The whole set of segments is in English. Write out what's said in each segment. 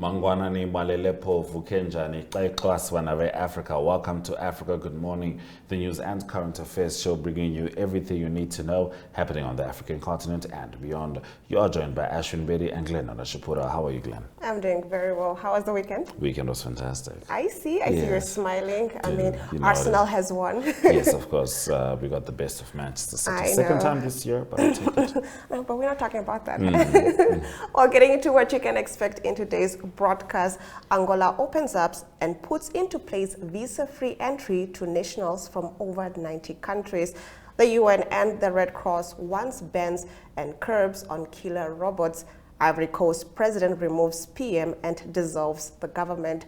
Mangwanani Malelepo Vukenjani Klaswanave Africa. Welcome to Africa Good Morning, the news and current affairs show bringing you everything you need to know happening on the African continent and beyond. You are joined by Ashwin Bedi and Glenn Onashapura. How are you, Glenn? I'm doing very well. How was the weekend? Weekend was fantastic. I see you're smiling. I mean, you know Arsenal has won. Yes, of course. We got the best of Manchester City. Second time this year, but I'll take it. No, but we're not talking about that. Well, getting into what you can expect in today's broadcast, Angola opens up and puts into place visa-free entry to nationals from over 90 countries. The UN and the Red Cross once bans and curbs on killer robots. Ivory Coast president removes PM and dissolves the government.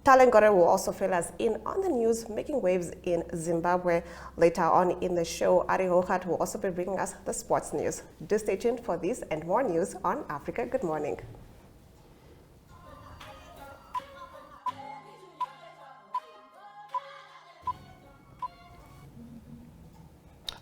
Talengore will also fill us in on the news making waves in Zimbabwe. Later on in the show, Ari Hohat will also be bringing us the sports news. Do stay tuned for this and more news on Africa Good Morning.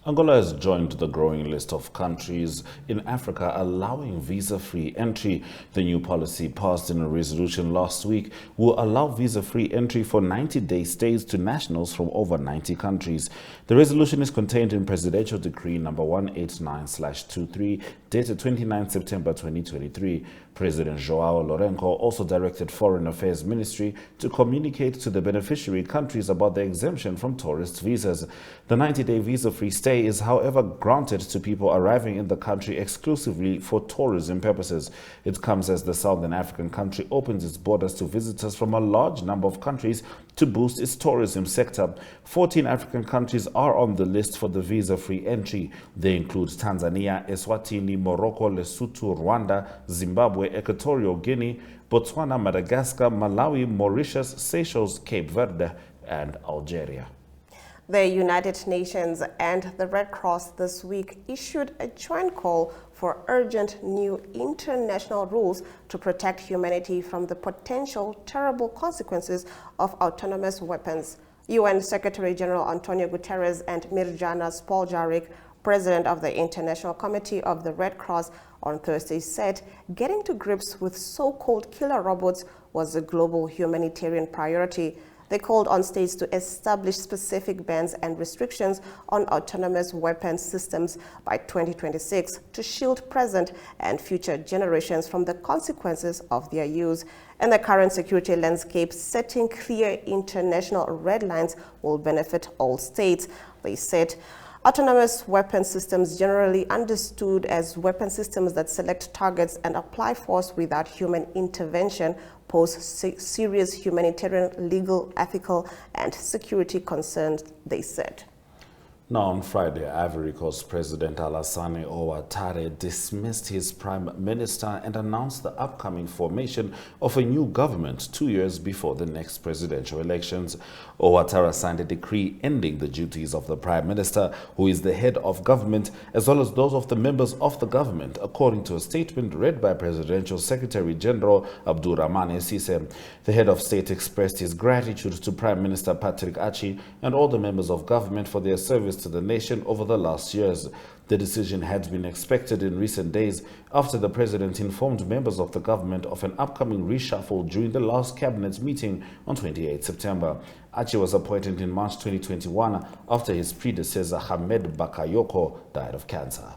Angola has joined the growing list of countries in Africa allowing visa-free entry. The new policy passed in a resolution last week will allow visa-free entry for 90-day stays to nationals from over 90 countries. The resolution is contained in Presidential Decree number 189/23, dated 29 September 2023. President João Lourenço also directed Foreign Affairs Ministry to communicate to the beneficiary countries about the exemption from tourist visas. The 90-day visa-free stay is, however, granted to people arriving in the country exclusively for tourism purposes. It comes as the Southern African country opens its borders to visitors from a large number of countries to boost its tourism sector. 14 African countries are on the list for the visa-free entry. They include Tanzania, Eswatini, Morocco, Lesotho, Rwanda, Zimbabwe, Equatorial Guinea, Botswana, Madagascar, Malawi, Mauritius, Seychelles, Cape Verde, and Algeria. The United Nations and the Red Cross this week issued a joint call for urgent new international rules to protect humanity from the potential terrible consequences of autonomous weapons. UN Secretary General Antonio Guterres and Mirjana Spoljaric, president of the International Committee of the Red Cross, on Thursday said getting to grips with so-called killer robots was a global humanitarian priority. They called on states to establish specific bans and restrictions on autonomous weapons systems by 2026 to shield present and future generations from the consequences of their use. In the current security landscape, setting clear international red lines will benefit all states, they said. Autonomous weapon systems, generally understood as weapon systems that select targets and apply force without human intervention, pose serious humanitarian, legal, ethical, and security concerns, they said. Now, on Friday, Ivory Coast President Alassane Ouattara dismissed his prime minister and announced the upcoming formation of a new government 2 years before the next presidential elections. Ouattara signed a decree ending the duties of the prime minister, who is the head of government, as well as those of the members of the government, according to a statement read by Presidential Secretary General Abdourahmane Cissé. The head of state expressed his gratitude to Prime Minister Patrick Achi and all the members of government for their service to the nation over the last years. The decision had been expected in recent days after the president informed members of the government of an upcoming reshuffle during the last cabinet meeting on 28 September. Achi was appointed in March 2021 after his predecessor Hamed Bakayoko died of cancer.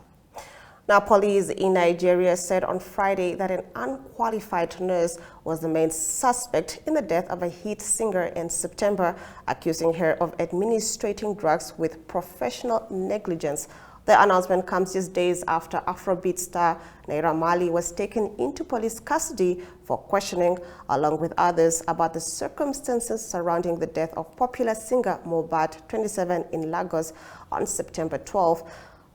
Now, police in Nigeria said on Friday that an unqualified nurse was the main suspect in the death of a hit singer in September, accusing her of administering drugs with professional negligence. The announcement comes just days after Afrobeat star Naira Marley was taken into police custody for questioning, along with others, about the circumstances surrounding the death of popular singer Mohbad, 27, in Lagos on September 12.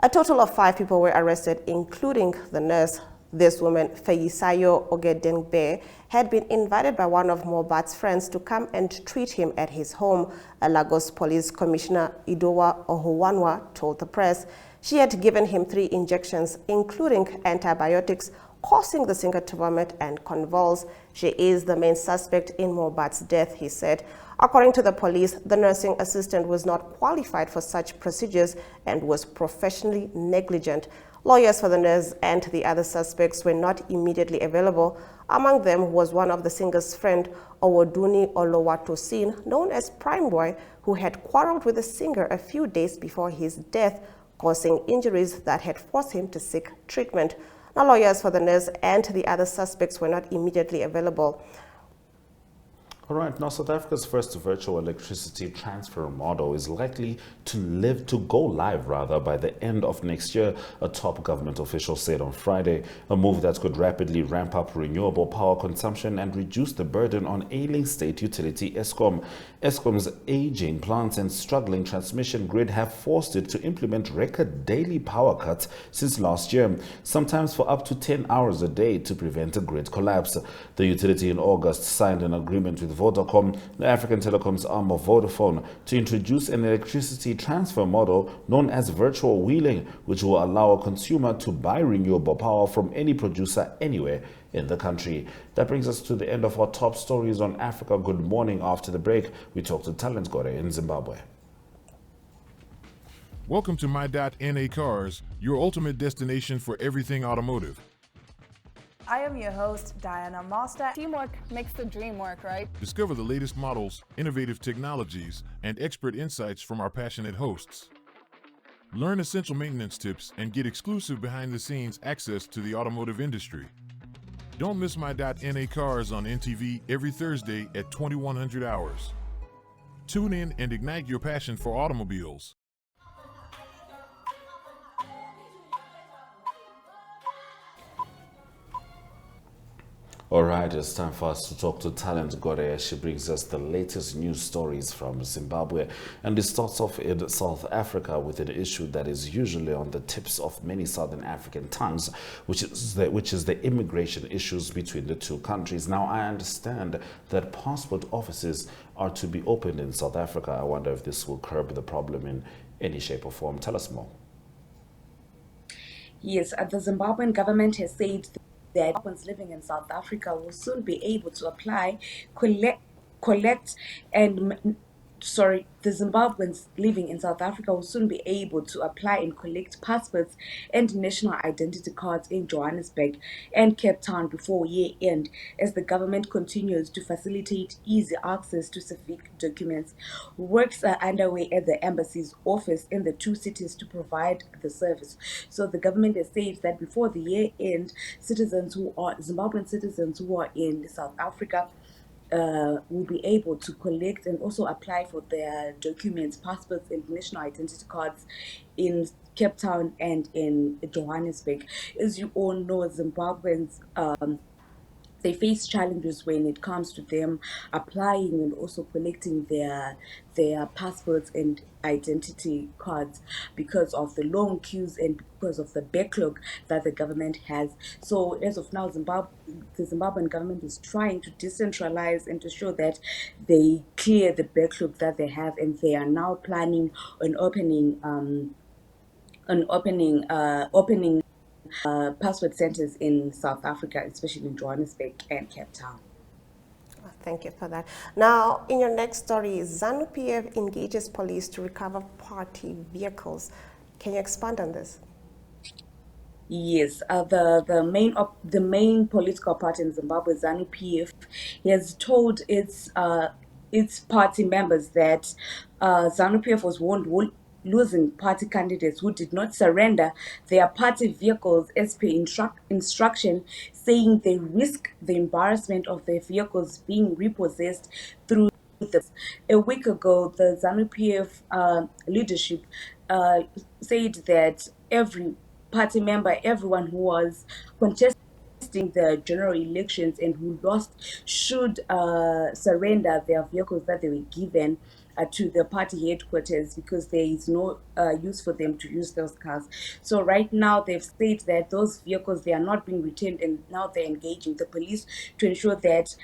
A total of 5 people were arrested, including the nurse. This woman, Feyisayo Ogedengbe, had been invited by one of Mohbad's friends to come and treat him at his home. A Lagos Police Commissioner Idowa Ohuwanwa told the press she had given him 3 injections, including antibiotics, causing the singer to vomit and convulse. She is the main suspect in Mohbad's death, he said. According to the police, the nursing assistant was not qualified for such procedures and was professionally negligent. Lawyers for the nurse and the other suspects were not immediately available Among them was one of the singer's friend, Owoduni Olowatosin, known as Prime Boy, who had quarreled with the singer a few days before his death, causing injuries that had forced him to seek treatment. Now, lawyers for the nurse and the other suspects were not immediately available. All right, now South Africa's first virtual electricity transfer model is likely to go live by the end of next year, a top government official said on Friday, a move that could rapidly ramp up renewable power consumption and reduce the burden on ailing state utility Eskom. Eskom's aging plants and struggling transmission grid have forced it to implement record daily power cuts since last year, sometimes for up to 10 hours a day to prevent a grid collapse. The utility in August signed an agreement with Vodacom, the African Telecom's arm of Vodafone, to introduce an electricity transfer model known as virtual wheeling, which will allow a consumer to buy renewable power from any producer anywhere in the country. That brings us to the end of our top stories on Africa. Good morning. After the break, we talk to Talent Gore in Zimbabwe. Welcome to My.NA Cars, your ultimate destination for everything automotive. I am your host, Diana Master. Teamwork makes the dream work, right? Discover the latest models, innovative technologies, and expert insights from our passionate hosts. Learn essential maintenance tips and get exclusive behind-the-scenes access to the automotive industry. Don't miss My.NA Cars on NTV every Thursday at 2100 hours. Tune in and ignite your passion for automobiles. All right, it's time for us to talk to Talent Gore. She brings us the latest news stories from Zimbabwe. And it starts off in South Africa with an issue that is usually on the tips of many Southern African tongues, which is the immigration issues between the two countries. Now, I understand that passport offices are to be opened in South Africa. I wonder if this will curb the problem in any shape or form. Tell us more. Yes, the Zimbabwean government has said that Zimbabweans living in South Africa will soon be able to apply, the Zimbabweans living in South Africa will soon be able to apply and collect passports and national identity cards in Johannesburg and Cape Town before year end, as the government continues to facilitate easy access to civic documents. Works are underway at the embassy's office in the two cities to provide the service. So the government has said that before the year end, Zimbabwean citizens who are in South Africa will be able to collect and also apply for their documents, passports, and national identity cards in Cape Town and in Johannesburg. As you all know, Zimbabweans they face challenges when it comes to them applying and also collecting their passports and identity cards because of the long queues and because of the backlog that the government has. So as of now, the Zimbabwean government is trying to decentralize and to show that they clear the backlog that they have, and they are now planning on opening passport centers in South Africa, especially in Johannesburg and Cape Town. Thank you for that. Now, in your next story, ZANU-PF engages police to recover party vehicles. Can you expand on this? Yes, the main political party in Zimbabwe, ZANU-PF, has told its party members that ZANU-PF was warned losing party candidates who did not surrender their party vehicles as per instruction, saying they risk the embarrassment of their vehicles being repossessed through this. A week ago, the ZANU-PF leadership said that every party member, everyone who was contesting the general elections and who lost should surrender their vehicles that they were given to the party headquarters, because there is no use for them to use those cars. So right now they've said that those vehicles, they are not being returned, and now they're engaging the police to ensure that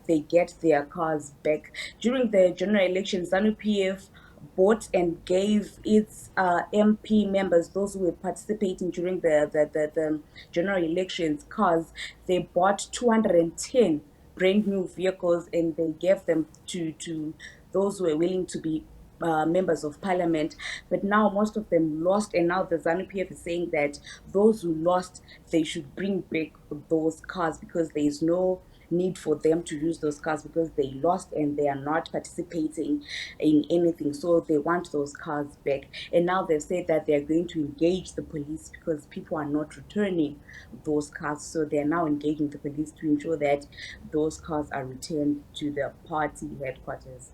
they get their cars back. During the general elections, ZANU-PF bought and gave its MP members, those who were participating during the general elections, cars. They bought 210 brand new vehicles, and they gave them to those who were willing to be members of parliament, but now most of them lost, and now the ZANU-PF is saying that those who lost, they should bring back those cars because there is no need for them to use those cars because they lost and they are not participating in anything, so they want those cars back. And now they've said that they're going to engage the police because people are not returning those cars, so they're now engaging the police to ensure that those cars are returned to the party headquarters.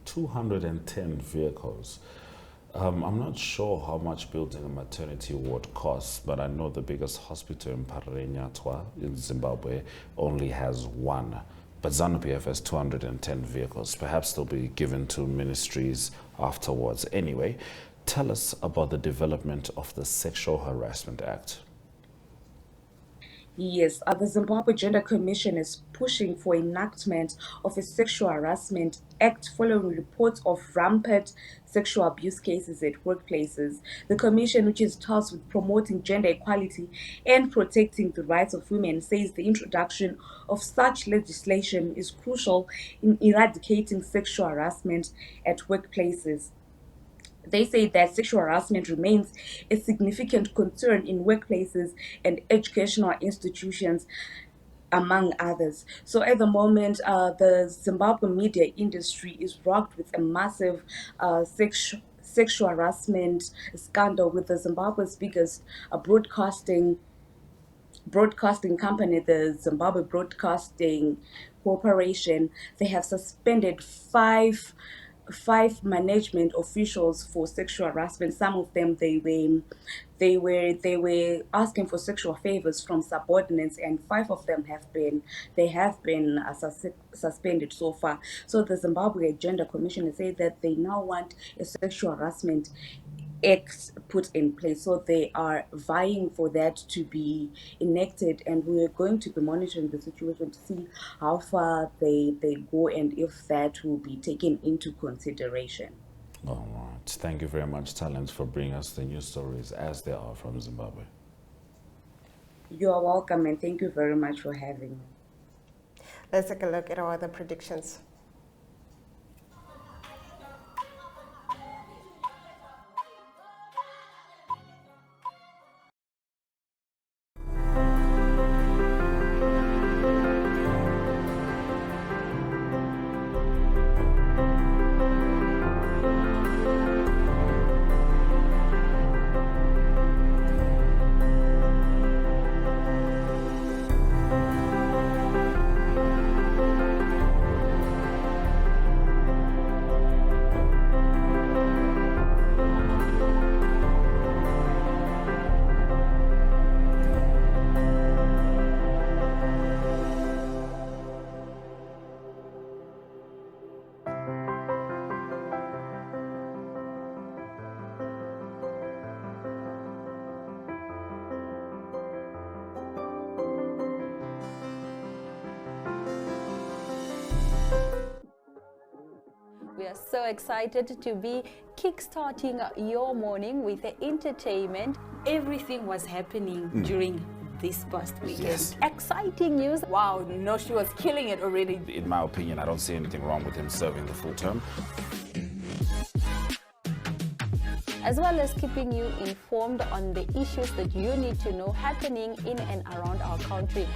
210 vehicles. I'm not sure how much building a maternity ward costs, but I know the biggest hospital in Oneuptwo in Zimbabwe only has one. But ZANU-PF has 210 vehicles. Perhaps they'll be given to ministries afterwards. Anyway, tell us about the development of the Sexual Harassment Act. Yes, the Zimbabwe Gender Commission is pushing for enactment of a Sexual Harassment Act following reports of rampant sexual abuse cases at workplaces. The commission, which is tasked with promoting gender equality and protecting the rights of women, says the introduction of such legislation is crucial in eradicating sexual harassment at workplaces. They say that sexual harassment remains a significant concern in workplaces and educational institutions, among others. So at the moment, the Zimbabwe media industry is rocked with a massive sexual harassment scandal, with the Zimbabwe's biggest broadcasting company, the Zimbabwe Broadcasting Corporation. They have suspended five management officials for sexual harassment. Some of them they were asking for sexual favors from subordinates, and 5 of them have been suspended so far. So the Zimbabwe Gender Commission has said that they now want a sexual harassment Act put in place, so they are vying for that to be enacted, and we're going to be monitoring the situation to see how far they go and if that will be taken into consideration. All right. Thank you very much, Talent, for bringing us the news stories as they are from Zimbabwe. You are welcome, and thank you very much for having me. Let's take a look at our other predictions. We are so excited to be kickstarting your morning with the entertainment. Everything was happening during this past weekend. Yes. Exciting news. Wow, no, she was killing it already. In my opinion, I don't see anything wrong with him serving the full term. As well as keeping you informed on the issues that you need to know happening in and around our country.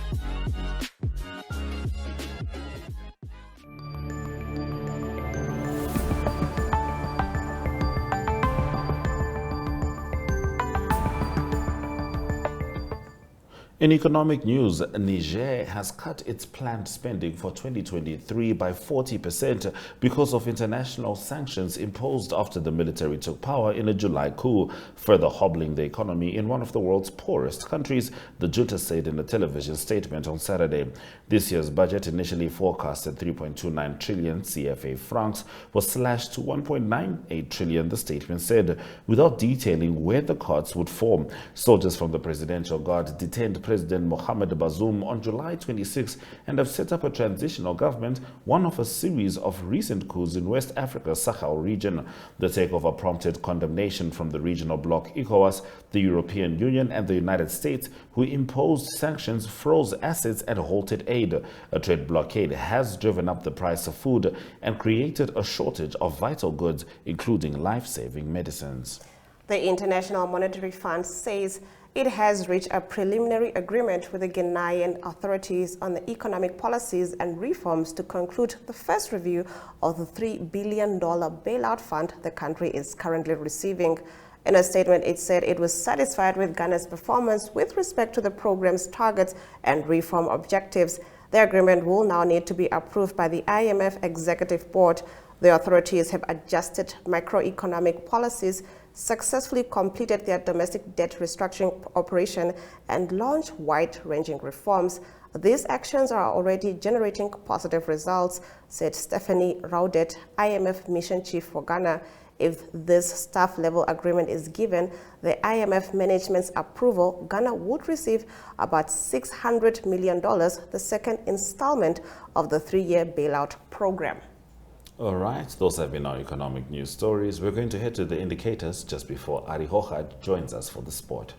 In economic news, Niger has cut its planned spending for 2023 by 40% because of international sanctions imposed after the military took power in a July coup, further hobbling the economy in one of the world's poorest countries, the junta said in a television statement on Saturday. This year's budget, initially forecast at 3.29 trillion CFA francs, was slashed to 1.98 trillion, the statement said, without detailing where the cuts would form. Soldiers from the Presidential Guard detained President Mohamed Bazoum on July 26 and have set up a transitional government, one of a series of recent coups in West Africa's Sahel region. The takeover prompted condemnation from the regional bloc ECOWAS, the European Union and the United States, who imposed sanctions, froze assets and halted aid. A trade blockade has driven up the price of food and created a shortage of vital goods, including life-saving medicines. The International Monetary Fund says it has reached a preliminary agreement with the Ghanaian authorities on the economic policies and reforms to conclude the first review of the $3 billion bailout fund the country is currently receiving. In a statement, it said it was satisfied with Ghana's performance with respect to the program's targets and reform objectives. The agreement will now need to be approved by the IMF Executive Board. The authorities have adjusted macroeconomic policies, successfully completed their domestic debt restructuring operation, and launched wide-ranging reforms. These actions are already generating positive results, said Stephanie Raudet, IMF Mission Chief for Ghana. If this staff-level agreement is given the IMF management's approval, Ghana would receive about $600 million, the second installment of the 3-year bailout program. All right, those have been our economic news stories. We're going to head to the indicators just before Ari Hochad joins us for the sport.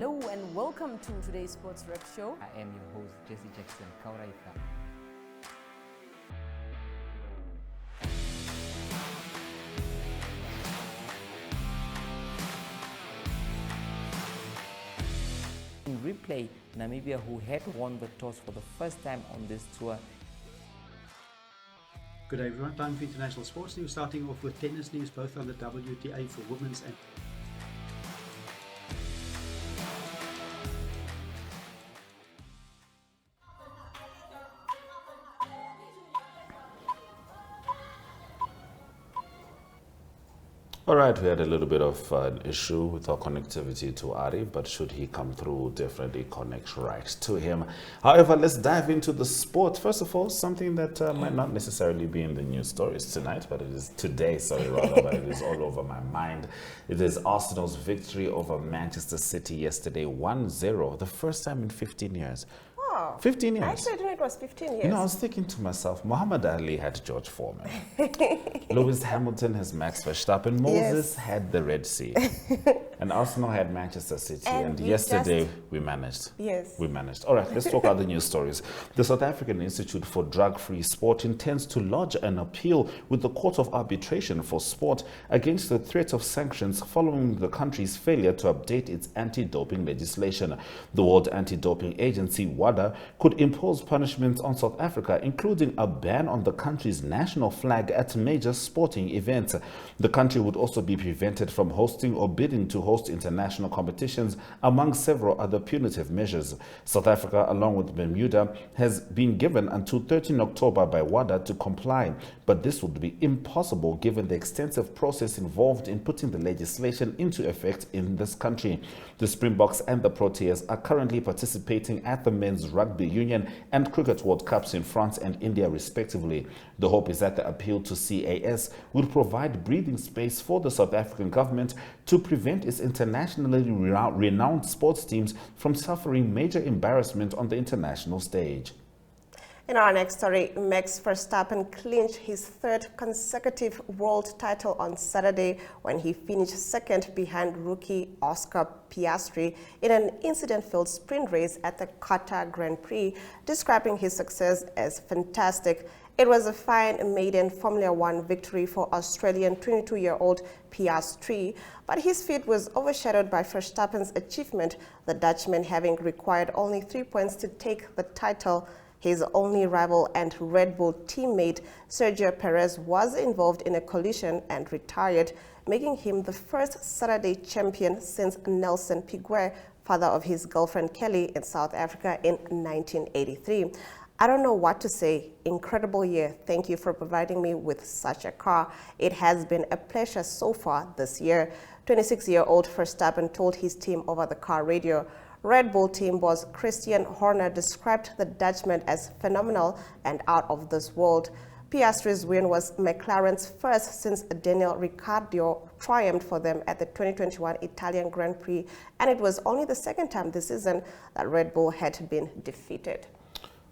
Hello and welcome to today's Sports Rep Show. I am your host, Jesse Jackson Kauraika. In replay, Namibia, who had won the toss for the first time on this tour. Good day everyone, time for international sports news, starting off with tennis news, both on the WTA for women's and All right, we had a little bit of an issue with our connectivity to Ari, but should he come through, definitely connect right to him. However, let's dive into the sport. First of all, something that might not necessarily be in the news stories tonight, but it is today, but it is all over my mind. It is Arsenal's victory over Manchester City yesterday, 1-0, the first time in 15 years. 15 years. Actually, I didn't know it was 15 years. You know, I was thinking to myself, Muhammad Ali had George Foreman. Lewis Hamilton has Max Verstappen. Moses had the Red Sea. And Arsenal had Manchester City. And yesterday we managed. Yes. We managed. All right, let's talk other news stories. The South African Institute for Drug-Free Sport intends to lodge an appeal with the Court of Arbitration for Sport against the threat of sanctions following the country's failure to update its anti-doping legislation. The World Anti-Doping Agency, WADA, Africa could impose punishments on South Africa, including a ban on the country's national flag at major sporting events. The country would also be prevented from hosting or bidding to host international competitions, among several other punitive measures. South Africa, along with Bermuda, has been given until 13 October by WADA to comply, but this would be impossible given the extensive process involved in putting the legislation into effect in this country. The Springboks and the Proteas are currently participating at the Men's Rugby Union and Cricket World Cups in France and India respectively. The hope is that the appeal to CAS would provide breathing space for the South African government to prevent its internationally renowned sports teams from suffering major embarrassment on the international stage. In our next story, Max Verstappen clinched his third consecutive world title on Saturday when he finished second behind rookie Oscar Piastri in an incident-filled sprint race at the Qatar Grand Prix, describing his success as fantastic. It was a fine maiden Formula One victory for Australian 22-year-old Piastri, but his feat was overshadowed by Verstappen's achievement, the Dutchman having required only 3 points to take the title. His only rival and Red Bull teammate Sergio Perez was involved in a collision and retired, making him the first Saturday champion since Nelson Piquet, father of his girlfriend Kelly, in South Africa in 1983. I don't know what to say. Incredible year. Thank you for providing me with such a car. It has been a pleasure so far this year. 26-year-old Verstappen told his team over the car radio. Red Bull team boss Christian Horner described the Dutchman as phenomenal and out of this world. Piastri's win was McLaren's first since Daniel Ricciardo triumphed for them at the 2021 Italian Grand Prix, and it was only the second time this season that Red Bull had been defeated.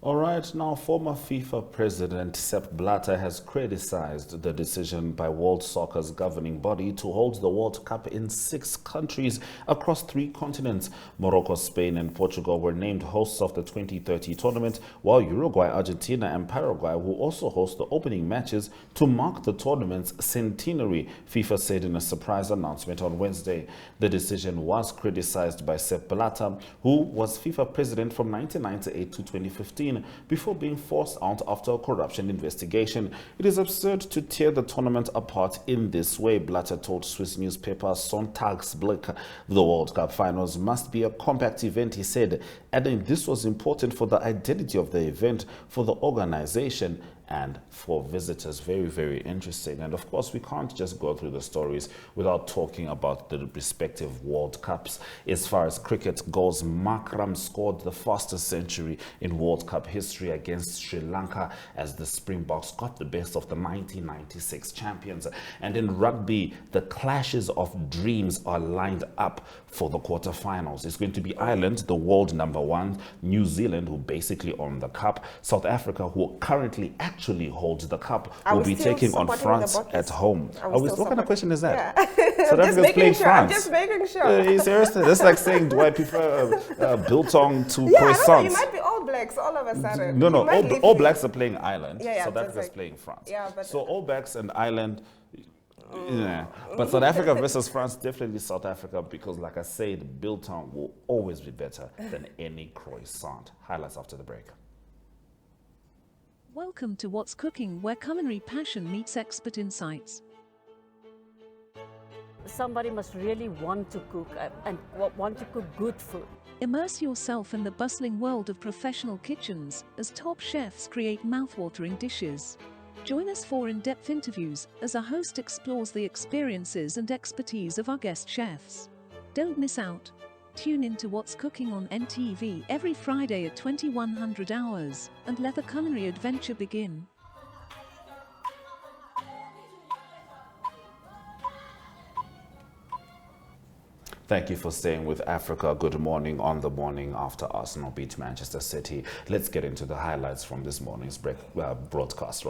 All right, now former FIFA president Sepp Blatter has criticized the decision by World Soccer's governing body to hold the World Cup in 6 countries across 3 continents. Morocco, Spain and Portugal were named hosts of the 2030 tournament, while Uruguay, Argentina and Paraguay will also host the opening matches to mark the tournament's centenary, FIFA said in a surprise announcement on Wednesday. The decision was criticized by Sepp Blatter, who was FIFA president from 1998 to 2015. Before being forced out after a corruption investigation. It is absurd to tear the tournament apart in this way, Blatter told Swiss newspaper Sonntagsblick. The World Cup finals must be a compact event, he said, adding this was important for the identity of the event, for the organization and for visitors. Very, very interesting. And of course, we can't just go through the stories without talking about the respective World Cups. As far as cricket goes, Markram scored the fastest century in World Cup history against Sri Lanka as the Springboks got the best of the 1996 champions. And in rugby, the clashes of dreams are lined up for the quarterfinals. It's going to be Ireland, the world #1, New Zealand, who basically own the cup, South Africa, who currently actually holds the cup, will be taking on France at home. What kind of question is that? Yeah. South Africa's playing France. I'm just making sure. Seriously, that's like saying, do I prefer biltong to croissants? You might be All Blacks all of a sudden. No, All Blacks are playing Ireland. Yeah, South Africa's playing France. Yeah, but so All Blacks and Ireland. Yeah, but South Africa versus France, definitely South Africa, because like I said, biltong will always be better than any croissant. Highlights after the break. Welcome to What's Cooking, where culinary passion meets expert insights. Somebody must really want to cook and want to cook good food. Immerse yourself in the bustling world of professional kitchens as top chefs create mouthwatering dishes. Join us for in-depth interviews as our host explores the experiences and expertise of our guest chefs. Don't miss out. Tune in to What's Cooking on NTV every Friday at 2100 hours and let the culinary adventure begin. Thank you for staying with Africa. Good morning on the morning after Arsenal beat Manchester City. Let's get into the highlights from this morning's broadcast.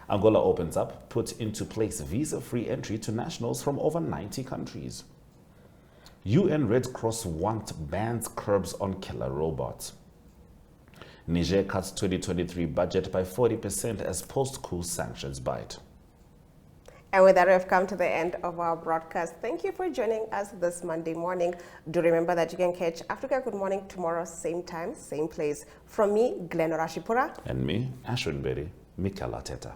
Angola opens up, put into place visa-free entry to nationals from over 90 countries. UN Red Cross bans curbs on killer robots. Niger cuts 2023 budget by 40% as post-coup sanctions bite. And with that, we've come to the end of our broadcast. Thank you for joining us this Monday morning. Do remember that you can catch Africa Good Morning tomorrow, same time, same place. From me, Glenn Rashipura. And me, Ashwin Bedi, Mikala Teta.